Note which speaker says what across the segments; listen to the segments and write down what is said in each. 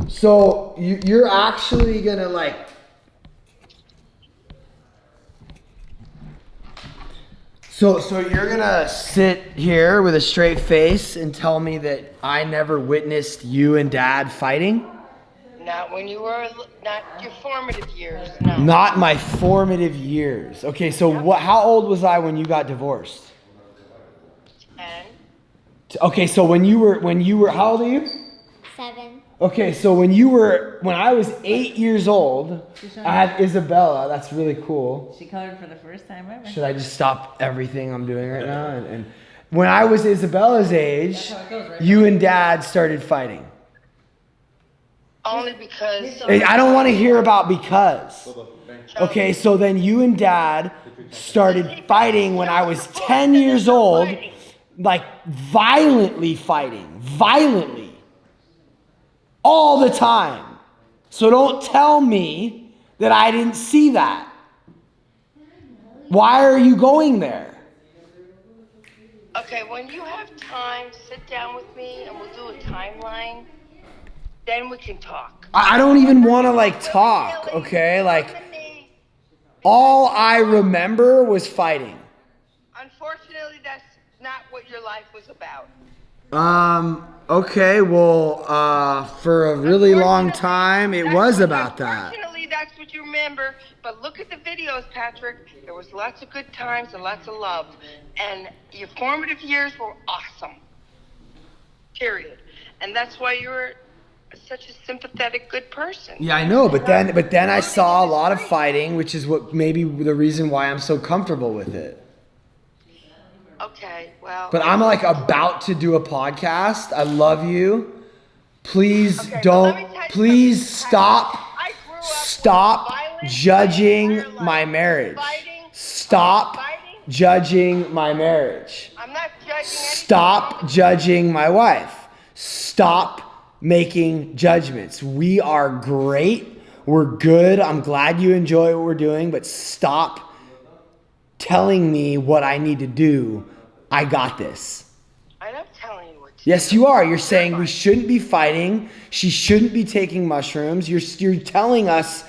Speaker 1: So you're actually gonna like. So you're gonna sit here with a straight face and tell me that I never witnessed you and Dad fighting?
Speaker 2: Not when you were, not your formative years, no.
Speaker 1: Not my formative years. Okay, so how old was I when you got divorced?
Speaker 2: 10.
Speaker 1: Okay, so when you were, how old are you?
Speaker 3: 7.
Speaker 1: Okay, so when I was 8 years old, I had Isabella. That's really cool.
Speaker 4: She colored for the first time ever.
Speaker 1: Should I just stop everything I'm doing right now? And when I was Isabella's age, you and Dad started fighting.
Speaker 2: Only because...
Speaker 1: I don't want to hear about because. Okay, so then you and Dad started fighting when I was 10 years old, like violently fighting. Violently. All the time. So don't tell me that I didn't see that. Why are you going there?
Speaker 2: Okay, when you have time, sit down with me and we'll do a timeline. Then we can talk.
Speaker 1: I don't even want to like talk, okay? Like, all I remember was fighting.
Speaker 2: Unfortunately, that's not what your life was about.
Speaker 1: Okay, well, for a really long time, it was about that.
Speaker 2: Unfortunately, that's what you remember. But look at the videos, Patrick. There was lots of good times and lots of love. And your formative years were awesome. Period. And that's why you were such a sympathetic, good person.
Speaker 1: Yeah, I know, but then I saw a lot of fighting, which is what maybe the reason why I'm so comfortable with it.
Speaker 2: Okay, well...
Speaker 1: But I'm like about to do a podcast. I love you. Please
Speaker 2: Okay,
Speaker 1: please stop
Speaker 2: violence,
Speaker 1: judging my marriage.
Speaker 2: fighting,
Speaker 1: Stop
Speaker 2: fighting.
Speaker 1: judging my marriage.
Speaker 2: I'm not judging anything.
Speaker 1: Stop judging my wife. Stop making judgments. We are great. We're good. I'm glad you enjoy what we're doing, but stop telling me what I need to do. I got this.
Speaker 2: I'm not telling you what to
Speaker 1: Yes,
Speaker 2: do.
Speaker 1: you are. You're saying we shouldn't be fighting. She shouldn't be taking mushrooms. You're telling us.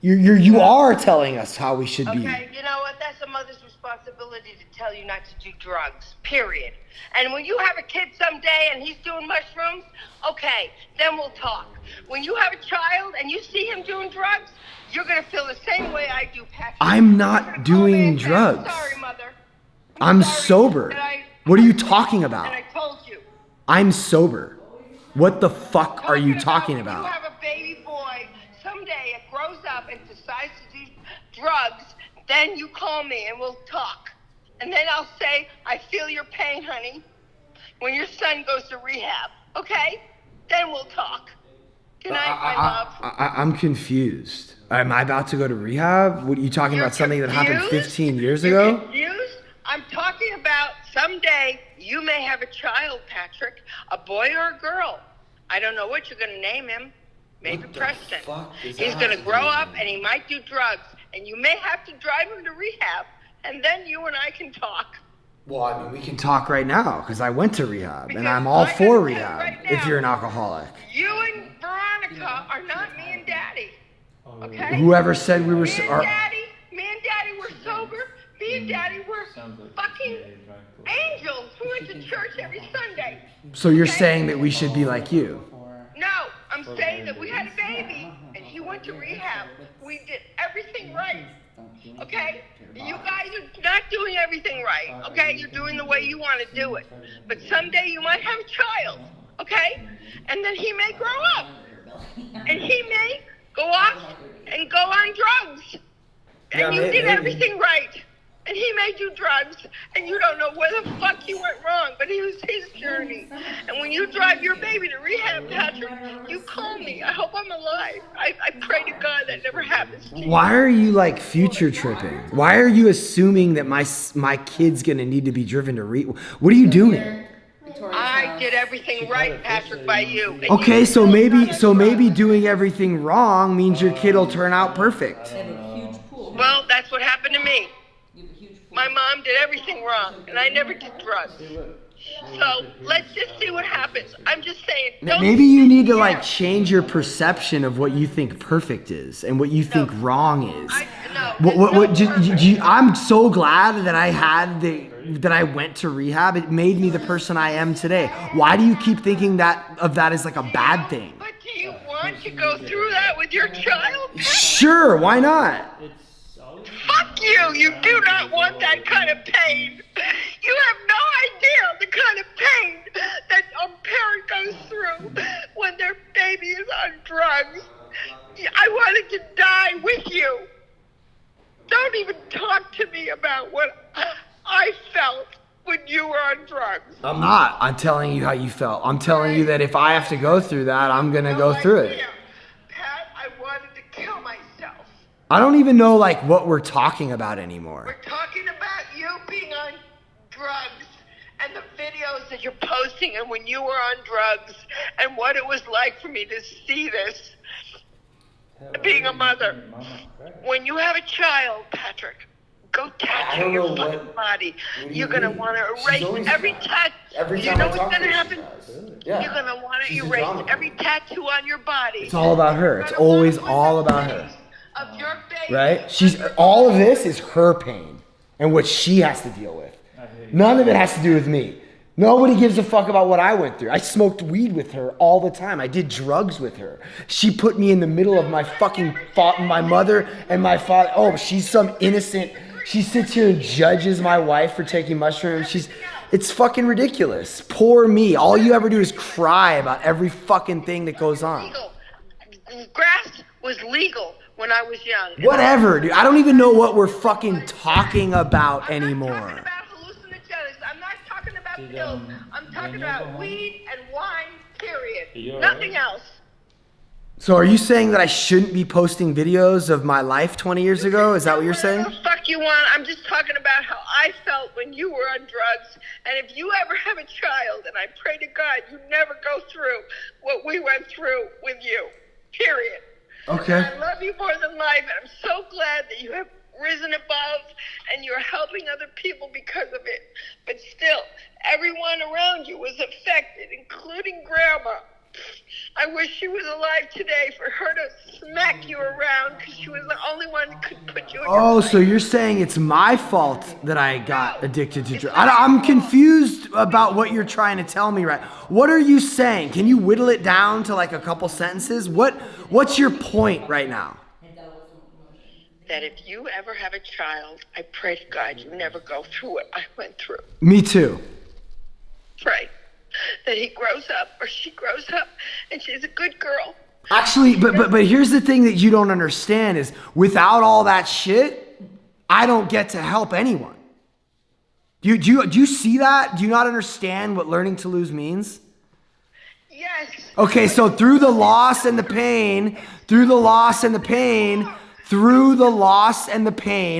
Speaker 1: You are telling us how we should be.
Speaker 2: Okay, you know what? That's a mother's responsibility to tell you not to do drugs, period. And when you have a kid someday and he's doing mushrooms, okay, then we'll talk. When you have a child and you see him doing drugs, you're going to feel the same way I do, Patrick.
Speaker 1: I'm not doing drugs.
Speaker 2: I'm sorry, Mother.
Speaker 1: I'm
Speaker 2: sorry
Speaker 1: sober.
Speaker 2: that I-
Speaker 1: What are you talking about?
Speaker 2: And I told you.
Speaker 1: I'm sober. What the fuck are you talking
Speaker 2: When you
Speaker 1: about?
Speaker 2: have a baby boy, someday it grows up and decides to do drugs, then you call me and we'll talk. And then I'll say, I feel your pain, honey, when your son goes to rehab, okay? Then we'll talk. Good night, my love.
Speaker 1: I'm confused. Am I about to go to rehab? What are you talking
Speaker 2: You're
Speaker 1: about? Something that happened
Speaker 2: confused?
Speaker 1: 15 years
Speaker 2: You're
Speaker 1: ago?
Speaker 2: confused? I'm talking about someday you may have a child, Patrick, a boy or a girl. I don't know what you're going to name him. Maybe Preston. He's going to grow up and he might do drugs. And you may have to drive him to rehab. And then you and I can talk.
Speaker 1: Well, I mean, we can talk right now because I went to rehab and
Speaker 2: Because
Speaker 1: I'm all
Speaker 2: I
Speaker 1: for
Speaker 2: can tell you
Speaker 1: rehab
Speaker 2: right
Speaker 1: if
Speaker 2: now,
Speaker 1: you're an alcoholic.
Speaker 2: You and Veronica are not me and Daddy. Okay?
Speaker 1: Whoever said we were...
Speaker 2: Me and Daddy were sober. Me and Daddy were fucking angels who went to church every Sunday.
Speaker 1: So you're saying that we should be like you?
Speaker 2: No, I'm saying that we had a baby and he went to rehab. We did everything right. Okay? You guys are not doing everything right. Okay? You're doing the way you want to do it. But someday you might have a child. Okay? And then he may grow up. And he may go off and go on drugs. And you did everything right. And he may do drugs, and you don't know where the fuck you went wrong, but it was his journey. And when you drive your baby to rehab, Patrick, you call me. I hope I'm alive. I pray to God that never happens to you.
Speaker 1: Why are you like future tripping? Why are you assuming that my kid's gonna need to be driven to What are you doing?
Speaker 2: I did everything right, Patrick, by you. And
Speaker 1: Okay,
Speaker 2: you
Speaker 1: so
Speaker 2: still
Speaker 1: maybe
Speaker 2: done it wrong.
Speaker 1: doing everything wrong means your kid will turn out perfect.
Speaker 2: Well, that's what happened to me. My mom did everything wrong, and I never did drugs. So let's just see what happens. I'm just saying. Don't
Speaker 1: Maybe you need to like change your perception of what you think perfect is and what you think wrong is. I'm so glad that that I went to rehab. It made me the person I am today. Why do you keep thinking of that as like a bad thing?
Speaker 2: But do you want to go through that with your child?
Speaker 1: Sure, why not?
Speaker 2: Fuck you! You do not want that kind of pain. You have no idea the kind of pain that a parent goes through when their baby is on drugs. I wanted to die with you. Don't even talk to me about what I felt when you were on drugs.
Speaker 1: I'm not. I'm telling you how you felt. I'm telling you that if I have to go through that, I'm going to go through it.
Speaker 2: Pat, I wanted to kill myself.
Speaker 1: I don't even know like what we're talking about anymore.
Speaker 2: We're talking about you being on drugs and the videos that you're posting and when you were on drugs and what it was like for me to see this. Being a mother. When you have a child, Patrick, go tattoo your fucking body. You're going to want to erase every tattoo. You know what's going to happen? You're going to want to erase every tattoo on your body.
Speaker 1: It's all about her. It's always all about her.
Speaker 2: Of your baby.
Speaker 1: Right? All of this is her pain and what she has to deal with. None of it has to do with me. Nobody gives a fuck about what I went through. I smoked weed with her all the time. I did drugs with her. She put me in the middle of my fucking my mother and my father. Oh, she's some innocent. She sits here and judges my wife for taking mushrooms. It's fucking ridiculous. Poor me. All you ever do is cry about every fucking thing that goes on.
Speaker 2: Grass was legal when I was young.
Speaker 1: Whatever, dude. I don't even know what we're fucking talking about anymore.
Speaker 2: I'm not talking about hallucinogenics. I'm not talking about pills. I'm talking about weed and wine, period. Nothing else.
Speaker 1: So are you saying that I shouldn't be posting videos of my life 20 years ago? Is that what you're saying?
Speaker 2: Whatever the fuck you want. I'm just talking about how I felt when you were on drugs. And if you ever have a child, and I pray to God you never go through what we went through with you, period.
Speaker 1: Okay.
Speaker 2: And I love you more than life, and I'm so glad that you have risen above and you're helping other people because of it. But still, everyone around you was affected, including Grandma. I wish she was alive today for her to smack you around because she was the only one that could put you in your place.
Speaker 1: So you're saying it's my fault that I got addicted to drugs. I'm confused about what you're trying to tell me, right? What are you saying? Can you whittle it down to like a couple sentences? What's your point right now?
Speaker 2: That if you ever have a child, I pray to God you never go through what I went through.
Speaker 1: Me too.
Speaker 2: Right. That he grows up or she grows up and she's a good girl.
Speaker 1: Actually, but here's the thing that you don't understand is without all that shit, I don't get to help anyone. Do you see that? Do you not understand what learning to lose means?
Speaker 2: Yes.
Speaker 1: Okay, so through the loss and the pain,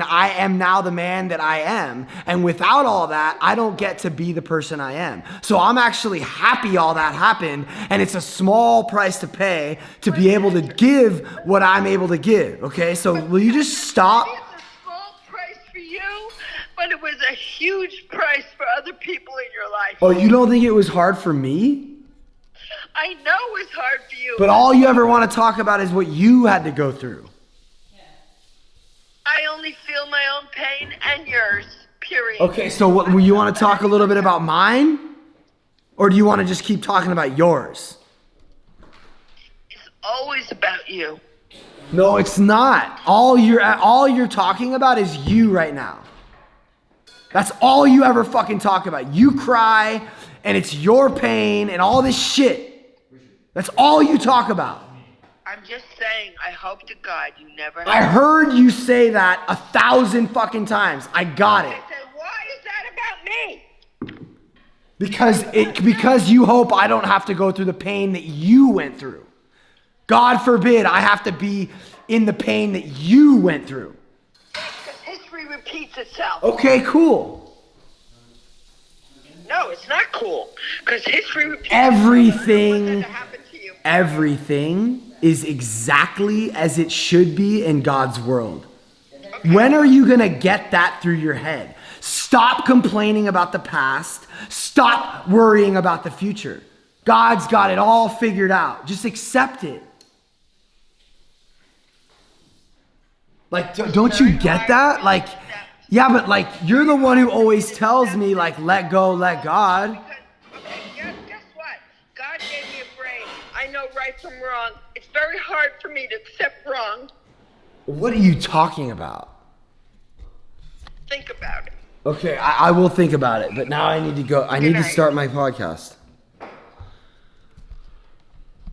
Speaker 1: I am now the man that I am. And without all that, I don't get to be the person I am. So I'm actually happy all that happened. And it's a small price to pay to be able to give what I'm able to give. Okay, so will you just stop?
Speaker 2: It's a small price for you, but it was a huge price for other people in your life.
Speaker 1: Oh, you don't think it was hard for me?
Speaker 2: I know it was hard for you.
Speaker 1: But all you ever want to talk about is what you had to go through.
Speaker 2: I only feel my own pain and yours, period.
Speaker 1: Okay, so you want to talk a little bit about mine? Or do you want to just keep talking about yours?
Speaker 2: It's always about you.
Speaker 1: No, it's not. All you're talking about is you right now. That's all you ever fucking talk about. You cry, and it's your pain and all this shit. That's all you talk about.
Speaker 2: I'm just saying, I hope to God you never...
Speaker 1: I heard you say that 1,000 fucking times. I got it.
Speaker 2: I said, why is that about me?
Speaker 1: Because you hope I don't have to go through the pain that you went through. God forbid I have to be in the pain that you went through.
Speaker 2: Because history repeats itself.
Speaker 1: Okay, cool.
Speaker 2: No, it's not cool. Because history repeats
Speaker 1: Everything
Speaker 2: itself.
Speaker 1: is exactly as it should be in God's world. When are you going to get that through your head? Stop complaining about the past. Stop worrying about the future. God's got it all figured out. Just accept it. Like, don't you get that? Like, yeah, but like, you're the one who always tells me, like, let go, let God.
Speaker 2: Okay, guess what? God gave me a brain. I know right from wrong. It's very hard for me to accept wrong.
Speaker 1: What are you talking about?
Speaker 2: Think about it.
Speaker 1: Okay, I will think about it, but now I need to go. I need to start my podcast.